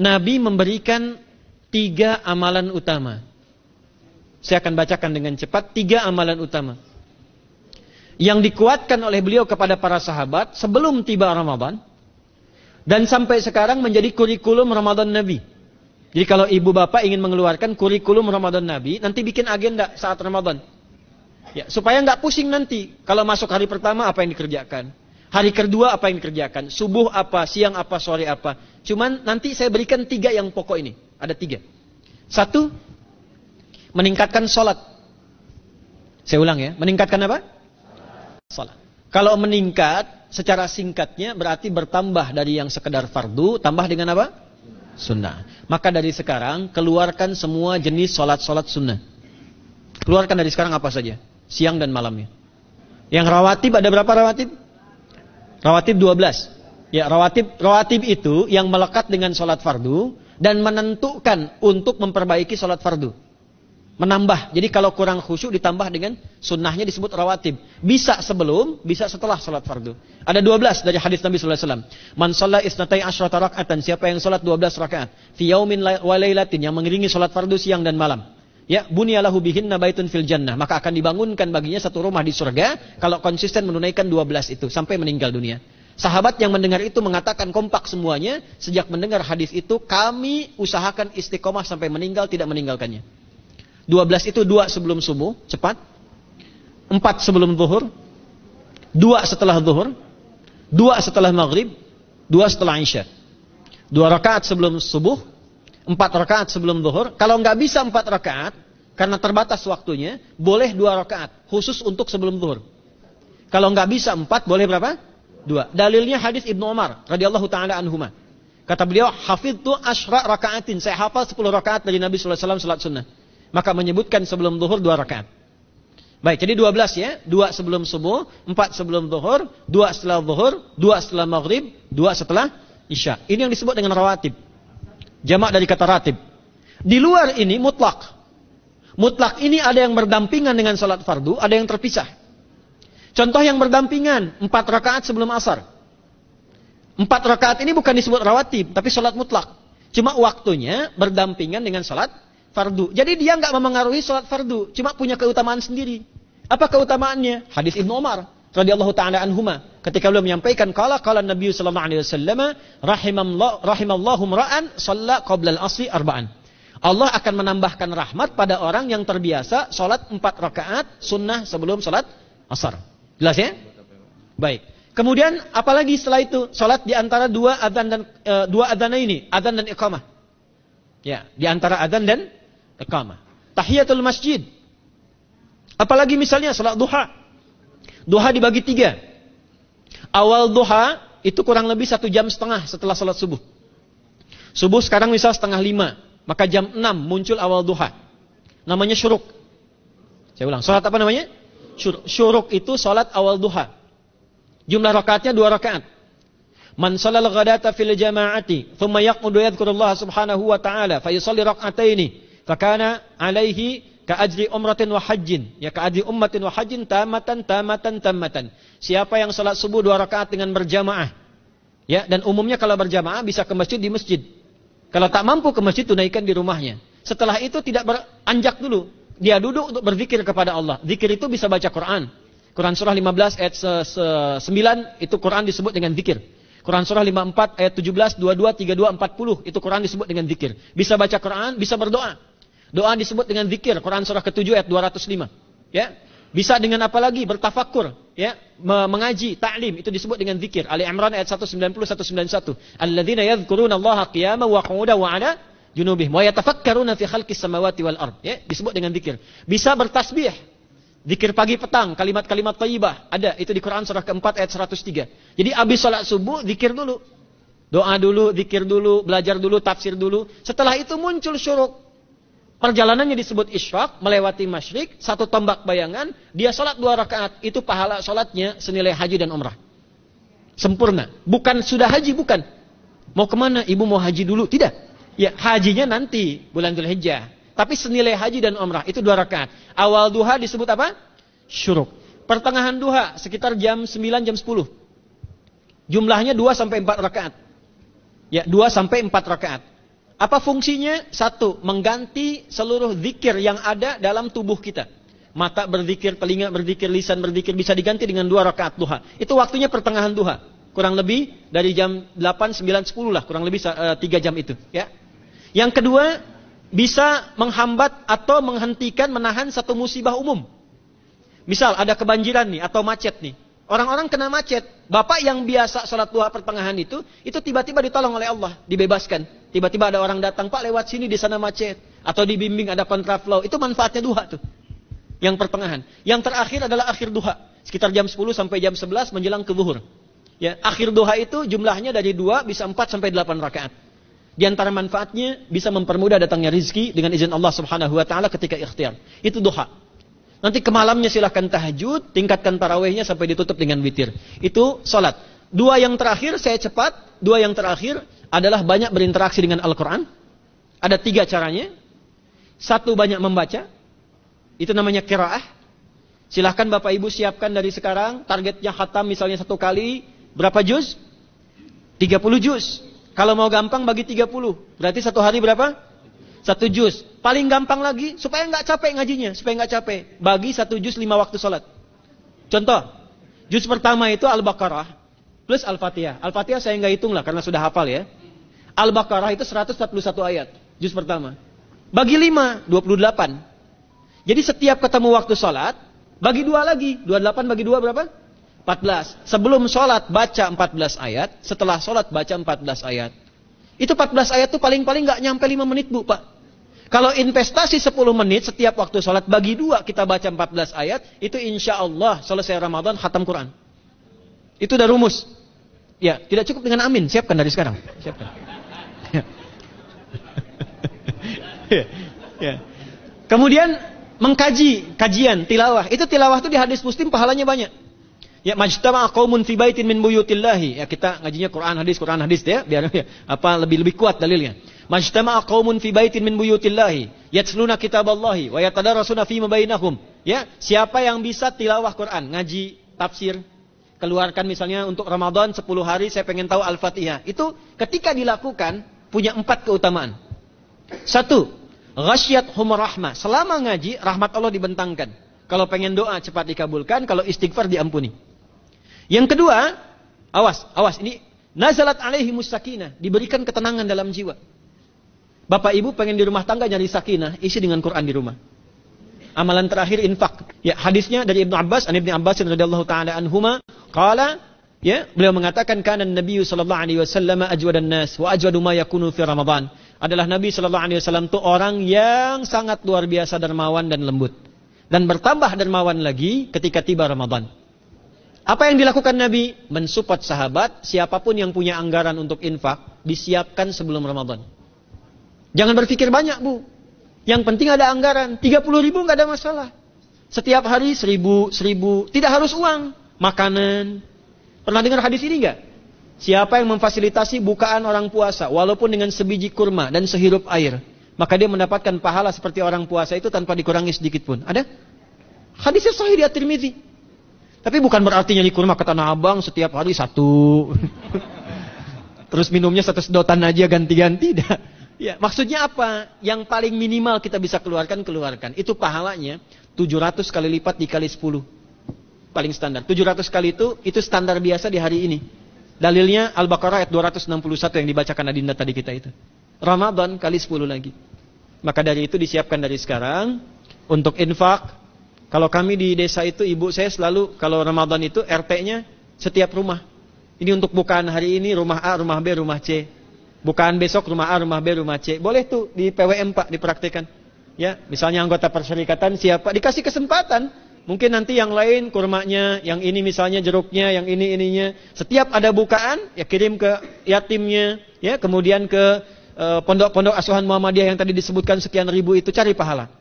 Nabi memberikan 3 amalan utama. Saya akan bacakan dengan cepat 3 amalan utama yang dikuatkan oleh beliau kepada para sahabat sebelum tiba Ramadan dan sampai sekarang menjadi kurikulum Ramadan Nabi. Jadi kalau ibu bapak ingin mengeluarkan kurikulum Ramadan Nabi, nanti bikin agenda saat Ramadan. Ya, supaya nggak pusing nanti. Kalau masuk hari pertama apa yang dikerjakan, hari kedua apa yang dikerjakan, subuh apa, siang apa, sore apa. Cuman nanti saya berikan 3 yang pokok ini. Ada 3. 1, meningkatkan sholat. Saya ulang ya, meningkatkan apa? Salat. Kalau meningkat secara singkatnya berarti bertambah dari yang sekedar fardu, tambah dengan apa? Sunnah. Maka dari sekarang keluarkan semua jenis solat-solat sunnah. Keluarkan dari sekarang apa saja, siang dan malamnya. Yang rawatib ada berapa rawatib? Rawatib 12. Ya, rawatib itu yang melekat dengan solat fardu dan menentukan untuk memperbaiki solat fardu. Menambah. Jadi kalau kurang khusyuk ditambah dengan sunnahnya disebut rawatib. Bisa sebelum, bisa setelah salat fardu. Ada 12 dari hadis Nabi sallallahu alaihi wasallam. Man shalla isnatai asyrata raka'atan, siapa yang salat 12 rakaat fi yaumin wa lailatin, yang mengiringi salat fardu siang dan malam. Ya, bunyalahu bihinna baitun fil jannah, maka akan dibangunkan baginya satu rumah di surga kalau konsisten menunaikan 12 itu sampai meninggal dunia. Sahabat yang mendengar itu mengatakan kompak semuanya, sejak mendengar hadis itu kami usahakan istiqomah sampai meninggal tidak meninggalkannya. 12 itu 2 sebelum subuh, cepat. 4 sebelum zuhur. 2 setelah zuhur. 2 setelah maghrib. 2 setelah isya. 2 rakaat sebelum subuh. 4 rakaat sebelum zuhur. Kalau nggak bisa 4 rakaat, karena terbatas waktunya, boleh 2 rakaat. Khusus untuk sebelum zuhur. Kalau nggak bisa 4, boleh berapa? 2. Dalilnya hadis Ibnu Umar radhiyallahu taala anhuma. Kata beliau, hafidtu asyra rakaatin. Saya hafal 10 rakaat dari Nabi sallallahu alaihi wasallam salat sunnah. Maka menyebutkan sebelum zuhur 2 rakaat. Baik, jadi 12 ya. 2 sebelum subuh, 4 sebelum zuhur, 2 setelah zuhur, 2 setelah maghrib, 2 setelah isya. Ini yang disebut dengan rawatib. Jamak dari kata ratib. Di luar ini mutlak. Mutlak ini ada yang berdampingan dengan salat fardu, ada yang terpisah. Contoh yang berdampingan, 4 rakaat sebelum asar. 4 rakaat ini bukan disebut rawatib, tapi salat mutlak. Cuma waktunya berdampingan dengan salat fardu. Jadi dia nggak memengaruhi sholat fardu, cuma punya keutamaan sendiri. Apa keutamaannya? Hadis Ibnu Umar radhiyallahu taala anhuma, ketika beliau menyampaikan qala Nabi sallallahu alaihi wasallam rahimallahu ra'an shalla qabla al-asri arba'an. Allah akan menambahkan rahmat pada orang yang terbiasa sholat 4 rakaat sunnah sebelum sholat asar. Jelas ya? Baik. Kemudian apalagi setelah itu? Sholat di antara 2 adzan ini, adzan dan iqamah. Ya, di antara adzan dan iqamah. Tahiyatul masjid. Apalagi misalnya salat duha. Duha dibagi 3. Awal duha itu kurang lebih 1,5 jam setelah salat subuh. Subuh sekarang misal 4:30, maka jam 6 muncul awal duha. Namanya syuruk. Saya ulang, salat apa namanya? Syuruk itu salat awal duha. Jumlah rakaatnya 2 rakaat. Man shalal ghadata fil jama'ati thumma yaqudu yadhkurullaha subhanahu wa ta'ala fa yusalli rak'ataini fakana alaihi ka ajri umratin wa hajjin, ya ka ajri ummatin wa hajjin tamatan. Siapa yang salat subuh 2 rakaat dengan berjamaah, ya, dan umumnya kalau berjamaah bisa ke masjid di masjid. Kalau tak mampu ke masjid, tunaikan di rumahnya. Setelah itu tidak beranjak dulu, dia duduk untuk berzikir kepada Allah. Zikir itu bisa baca Quran. Quran surah 15 ayat 9 itu Quran disebut dengan zikir. Quran surah 54 ayat 17, 22, 32, 40 itu Quran disebut dengan zikir. Bisa baca Quran, bisa berdoa. Doa disebut dengan zikir. Quran surah ke-7 ayat 205. Ya. Bisa dengan apa lagi? Bertafakkur, ya, mengaji, ta'lim, itu disebut dengan zikir. Ali Imran ayat 190 191. Alladzina yadhkurunallaha qiyaman wa qu'udan wa 'ala junubihim wa yatafakkaruna fi khalqis samawati wal ard. Ya, disebut dengan zikir. Bisa bertasbih. Zikir pagi petang, kalimat-kalimat thayyibah ada itu di Quran surah ke-4 ayat 103. Jadi habis salat subuh zikir dulu. Doa dulu, zikir dulu, belajar dulu, tafsir dulu. Setelah itu muncul syuruk. Perjalanannya disebut isyraq, melewati masyrik, 1 tombak bayangan, dia salat 2 rakaat, itu pahala salatnya senilai haji dan umrah. Sempurna. Bukan sudah haji, bukan. Mau kemana? Ibu mau haji dulu? Tidak. Ya, hajinya nanti bulan Dzulhijjah. Tapi senilai haji dan umrah itu 2 rakaat. Awal duha disebut apa? Syuruk. Pertengahan duha sekitar jam 9 jam 10. Jumlahnya 2 sampai 4 rakaat. Ya, 2 sampai 4 rakaat. Apa fungsinya? Satu, mengganti seluruh zikir yang ada dalam tubuh kita. Mata berzikir, telinga berzikir, lisan berzikir, bisa diganti dengan 2 rakaat duha. Itu waktunya pertengahan duha. Kurang lebih dari jam 8, 9, 10 lah. Kurang lebih 3 jam itu. Ya. Yang kedua, bisa menghambat atau menghentikan, menahan satu musibah umum. Misal ada kebanjiran nih atau macet nih. Orang-orang kena macet. Bapak yang biasa sholat duha pertengahan itu tiba-tiba ditolong oleh Allah, dibebaskan. Tiba-tiba ada orang datang, Pak lewat sini di sana macet. Atau dibimbing ada kontraflow. Itu manfaatnya duha tuh. Yang pertengahan. Yang terakhir adalah akhir duha. Sekitar jam 10 sampai jam 11 menjelang ke zuhur. Ya, akhir duha itu jumlahnya dari 2 bisa 4 sampai 8 rakaat. Di antara manfaatnya bisa mempermudah datangnya rizki dengan izin Allah Subhanahu wa taala ketika ikhtiar. Itu duha. Nanti ke malamnya silahkan tahajud, tingkatkan tarawihnya sampai ditutup dengan witir. Itu salat. 2 yang terakhir saya cepat, 2 yang terakhir adalah banyak berinteraksi dengan Al-Qur'an. Ada 3 caranya. 1, banyak membaca. Itu namanya qiraah. Silahkan Bapak Ibu siapkan dari sekarang. Targetnya khatam misalnya 1 kali. Berapa juz? 30 juz. Kalau mau gampang bagi 30. Berarti 1 hari berapa? 1 juz. Paling gampang lagi. Supaya nggak capek ngajinya. Supaya nggak capek. Bagi 1 juz 5 waktu sholat. Contoh. Juz pertama itu Al-Baqarah. Plus Al-Fatihah. Al-Fatihah saya nggak hitung lah. Karena sudah hafal ya. Al-Baqarah itu 141 ayat. Juz pertama. Bagi 5. 28. Jadi setiap ketemu waktu sholat, bagi 2 lagi. 28 bagi 2 berapa? 14. Sebelum sholat baca 14 ayat, setelah sholat baca 14 ayat. Itu 14 ayat tuh paling-paling gak nyampe 5 menit Bu Pak. Kalau investasi 10 menit setiap waktu sholat, bagi 2 kita baca 14 ayat, itu insya Allah selesai Ramadan khatam Quran. Itu udah rumus. Ya, tidak cukup dengan amin. Siapkan dari sekarang. Siapkan. Ya. Ya. Kemudian kajian tilawah. Itu tilawah itu di hadis Muslim pahalanya banyak. Ya, majtama'a qaumun fi baitin min buyutillahi. Ya, kita ngajinya Quran hadis ya, biar ya, lebih kuat dalilnya. Majtama'a qaumun fi baitin min buyutillahi yatsluna kitaballahi wa yatadarasuna fi ma bainahum. Ya, siapa yang bisa tilawah Quran, ngaji tafsir, keluarkan misalnya untuk Ramadan 10 hari saya pengen tahu Al-Fatihah. Itu ketika dilakukan punya 4 keutamaan. 1, ghasyiyatuhum rahmah. Selama ngaji, rahmat Allah dibentangkan. Kalau pengen doa cepat dikabulkan, kalau istighfar diampuni. Yang kedua, awas ini nazalat alaihimus sakinah, diberikan ketenangan dalam jiwa. Bapak Ibu pengen di rumah tangga nyari sakinah, isi dengan Quran di rumah. Amalan terakhir infak. Ya, hadisnya dari Ibnu Abbas, Ibnu Abbas radhiyallahu taala anhuma, qala, ya, beliau mengatakan kana Nabi sallallahu alaihi wasallam ajwadan nas wa ajwadu ma yakunu fi Ramadan. Adalah Nabi sallallahu alaihi wasallam itu orang yang sangat luar biasa dermawan dan lembut. Dan bertambah dermawan lagi ketika tiba Ramadan. Apa yang dilakukan Nabi? Mensupport sahabat, siapapun yang punya anggaran untuk infak, disiapkan sebelum Ramadan. Jangan berpikir banyak Bu. Yang penting ada anggaran. 30.000 nggak ada masalah. Setiap hari 1.000, tidak harus uang. Makanan. Pernah dengar hadis ini nggak? Siapa yang memfasilitasi bukaan orang puasa, walaupun dengan sebiji kurma dan sehirup air, maka dia mendapatkan pahala seperti orang puasa itu tanpa dikurangi sedikit pun. Ada? Hadisnya sahih di At-Tirmidzi. Tapi bukan berarti nyari kurma ke Tanah Abang setiap hari 1. Terus minumnya 1 sedotan aja ganti-ganti. Ya, maksudnya apa? Yang paling minimal kita bisa keluarkan. Itu pahalanya 700 kali lipat dikali 10. Paling standar. 700 kali itu standar biasa di hari ini. Dalilnya Al-Baqarah ayat 261 yang dibacakan Adinda tadi kita itu. Ramadan kali 10 lagi. Maka dari itu disiapkan dari sekarang untuk infak. Kalau kami di desa itu, ibu saya selalu kalau Ramadan itu RT-nya setiap rumah. Ini untuk bukaan hari ini rumah A, rumah B, rumah C. Bukaan besok rumah A, rumah B, rumah C. Boleh tuh di PWM Pak dipraktikkan. Ya, misalnya anggota perserikatan siapa dikasih kesempatan. Mungkin nanti yang lain kurmanya, yang ini misalnya jeruknya, yang ini ininya. Setiap ada bukaan, ya kirim ke yatimnya, ya kemudian ke pondok-pondok asuhan Muhammadiyah yang tadi disebutkan sekian ribu itu, cari pahala.